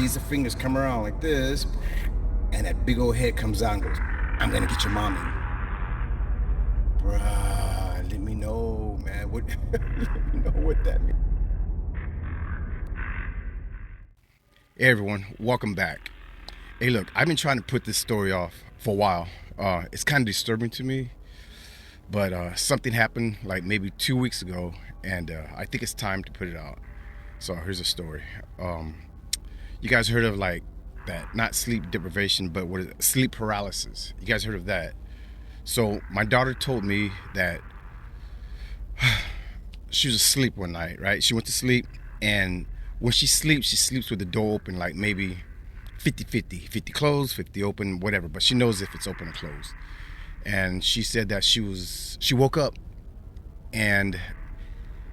sees the fingers come around like this, and that big old head comes out and goes, "I'm gonna get your mommy." Bruh, let me know, man. What? Let me know what that means. Hey everyone, welcome back. Hey, look, I've been trying to put this story off for a while. It's kind of disturbing to me, but something happened like maybe 2 weeks ago, and I think it's time to put it out. So here's a story. You guys heard of like that, not sleep deprivation, but what is it? Sleep paralysis. You guys heard of that? So my daughter told me that she was asleep one night, right? She went to sleep, and when she sleeps with the door open, like maybe 50-50, 50 closed, 50 open, whatever, but she knows if it's open or closed. And she said that she woke up and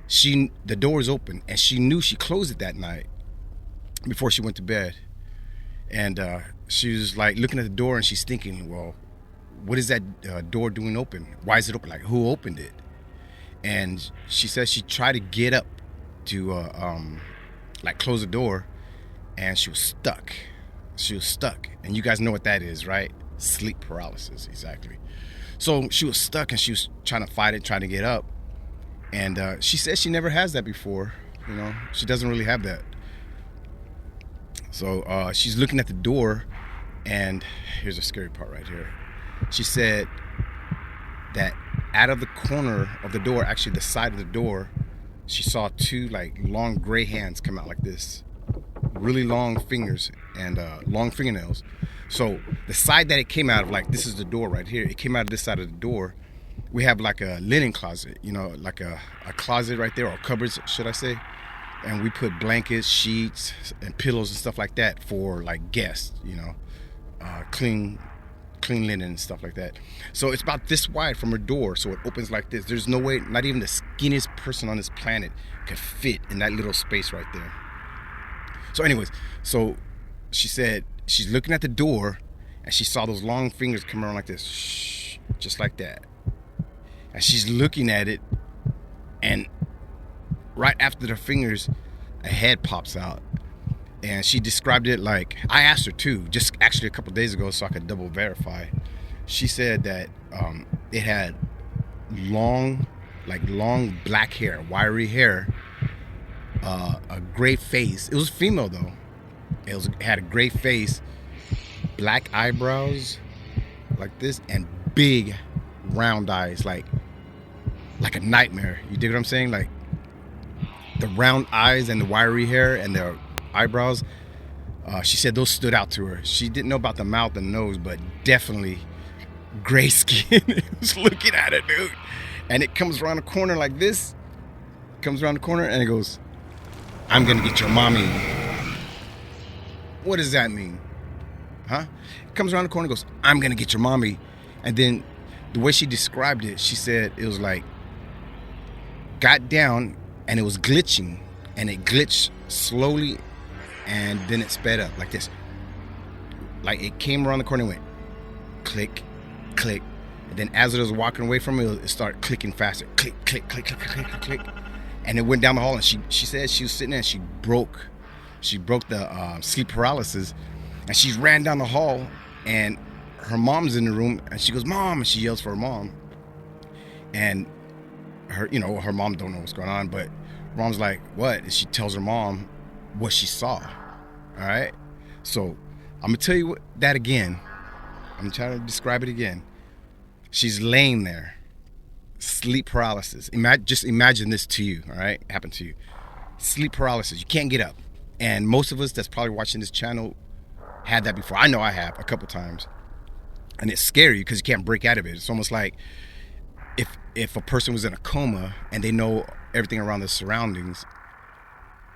the door is open, and she knew she closed it that night before she went to bed. And she was like looking at the door, and she's thinking, well, what is that door doing open? Why is it open? Like, who opened it? And she says she tried to get up to like close the door, and she was stuck. And you guys know what that is, right? Sleep paralysis, exactly. So she was stuck, and she was trying to fight it, trying to get up. And she says she never has that before. You know, she doesn't really have that. So she's looking at the door, and here's a scary part right here. She said that out of the corner of the door, actually the side of the door, she saw two like long gray hands come out like this, really long fingers and long fingernails. So the side that it came out of, like, this is the door right here, it came out of this side of the door. We have like a linen closet, you know, like a closet right there, or cupboards, should I say. And we put blankets, sheets, and pillows and stuff like that for like guests, you know, clean linen and stuff like that. So it's about this wide from her door, so it opens like this. There's no way, not even the skinniest person on this planet could fit in that little space right there. So anyways, so she said she's looking at the door, and she saw those long fingers come around like this, shh, just like that. And she's looking at it, and right after the fingers, a head pops out. And she described it like, I asked her too, just actually a couple days ago, so I could double verify. She said that it had long black hair, wiry hair, a gray face. It was female though. It had a gray face, black eyebrows like this, and big round eyes, like a nightmare. You dig what I'm saying? Like the round eyes and the wiry hair and the eyebrows. She said those stood out to her. She didn't know about the mouth and nose, but definitely gray skin. It was looking at it, dude. And it comes around the corner like this. Comes around the corner and it goes, "I'm gonna get your mommy." What does that mean? Huh? It comes around the corner and goes, "I'm gonna get your mommy." And then the way she described it, she said it was like, got down and it was glitching, and it glitched slowly, and then it sped up like this. Like it came around the corner and went click, click. And then as it was walking away from it started clicking faster. Click, click, click, click, click, click, click. And it went down the hall, and she said she was sitting there and she broke the sleep paralysis, and she ran down the hall, and her mom's in the room, and she goes, "Mom," and she yells for her mom. And her mom don't know what's going on, but mom's like, "What?" And she tells her mom what she saw. All right, so I'm gonna tell you that again. I'm trying to describe it again. She's laying there, sleep paralysis. Just imagine this to you. All right, happened to you. Sleep paralysis. You can't get up, and most of us that's probably watching this channel had that before. I know I have a couple times, and it's scary because you can't break out of it. It's almost like if a person was in a coma and they know everything around the surroundings,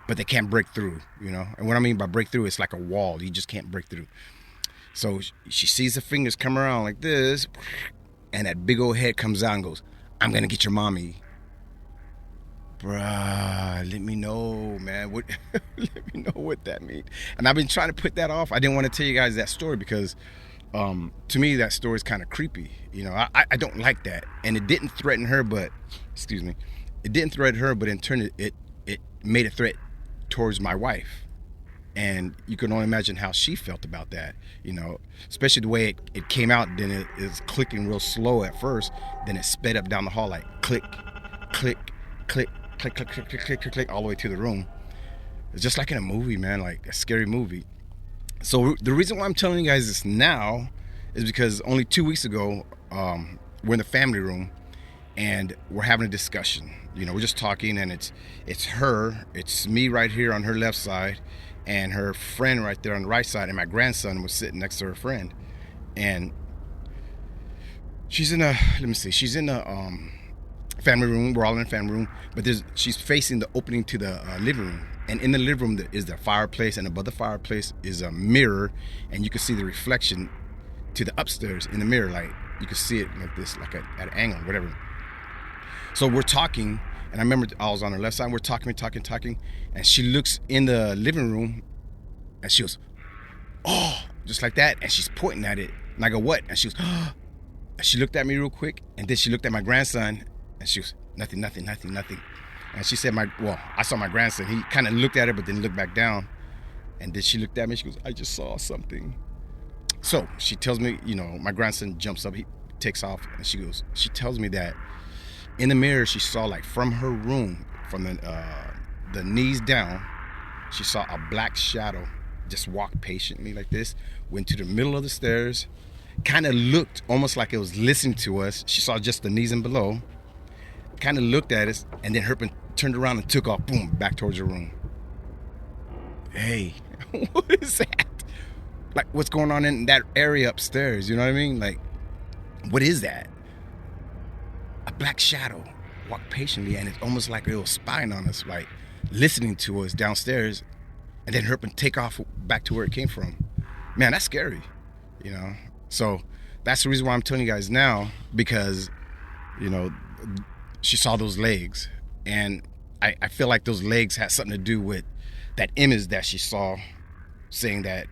but they can't break through, you know? And what I mean by break through, it's like a wall. You just can't break through. So she sees the fingers come around like this, and that big old head comes out and goes, "I'm gonna get your mommy." Bruh, let me know, man. Let me know what that means. And I've been trying to put that off. I didn't want to tell you guys that story because to me that story is kind of creepy. You know, I don't like that. And it didn't threaten her, but it didn't threaten her, but in turn it made a threat towards my wife. And you can only imagine how she felt about that, especially the way it came out. Then it is clicking real slow at first. Then it sped up down the hall like click, click, click, click, click, click, click, click, click, click, all the way to the room. It's just like in a movie, man, like a scary movie. So the reason why I'm telling you guys this now is because only 2 weeks ago, we're in the family room and we're having a discussion. We're just talking, and it's me right here on her left side, and her friend right there on the right side, and my grandson was sitting next to her friend. And she's in a family room. We're all in the family room, but she's facing the opening to the living room. And in the living room is the fireplace, and above the fireplace is a mirror, and you can see the reflection to the upstairs in the mirror. Like, you can see it like this, like at an angle, whatever. So we're talking, and I remember I was on her left side. We're talking, and she looks in the living room, and she goes, "Oh," just like that, and she's pointing at it. And I go, "What?" And she goes, "Oh." And she looked at me real quick, and then she looked at my grandson, and she goes, "Nothing." And she said, I saw my grandson. He kind of looked at her, but then looked back down. And then she looked at me. She goes, "I just saw something." So she tells me, my grandson jumps up. He takes off. And she tells me that in the mirror, she saw, like, from her room, from the knees down, she saw a black shadow just walk patiently like this, went to the middle of the stairs, kind of looked almost like it was listening to us. She saw just the knees and below, kind of looked at us, and then turned around and took off, boom, back towards her room. Hey, what is that? Like, what's going on in that area upstairs? You know what I mean? Like, what is that? A black shadow walked patiently, and it's almost like it was spying on us, like listening to us downstairs, and then take off back to where it came from. Man, that's scary, So that's the reason why I'm telling you guys now, because, she saw those legs, and I feel like those legs had something to do with that image that she saw, saying that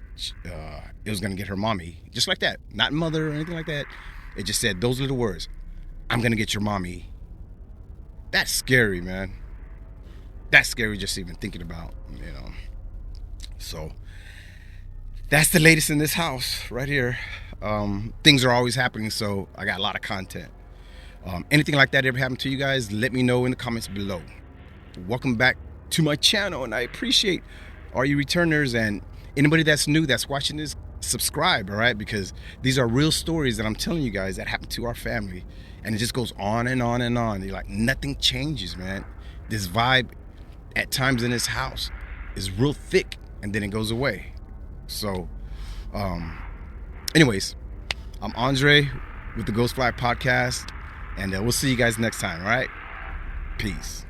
it was going to get her mommy, just like that. Not mother or anything like that. It just said those little words, "I'm going to get your mommy." That's scary, man. That's scary just even thinking about, So that's the latest in this house right here. Things are always happening, so I got a lot of content. Anything like that ever happened to you guys, let me know in the comments below. Welcome back to my channel, and I appreciate all you returners, and anybody that's new that's watching this, subscribe, all right? Because these are real stories that I'm telling you guys that happened to our family, and it just goes on and on and on. You're like, nothing changes, man. This vibe at times in this house is real thick, and then it goes away. So anyways, I'm Andre with the Ghostfly podcast, and we'll see you guys next time, all right? Peace.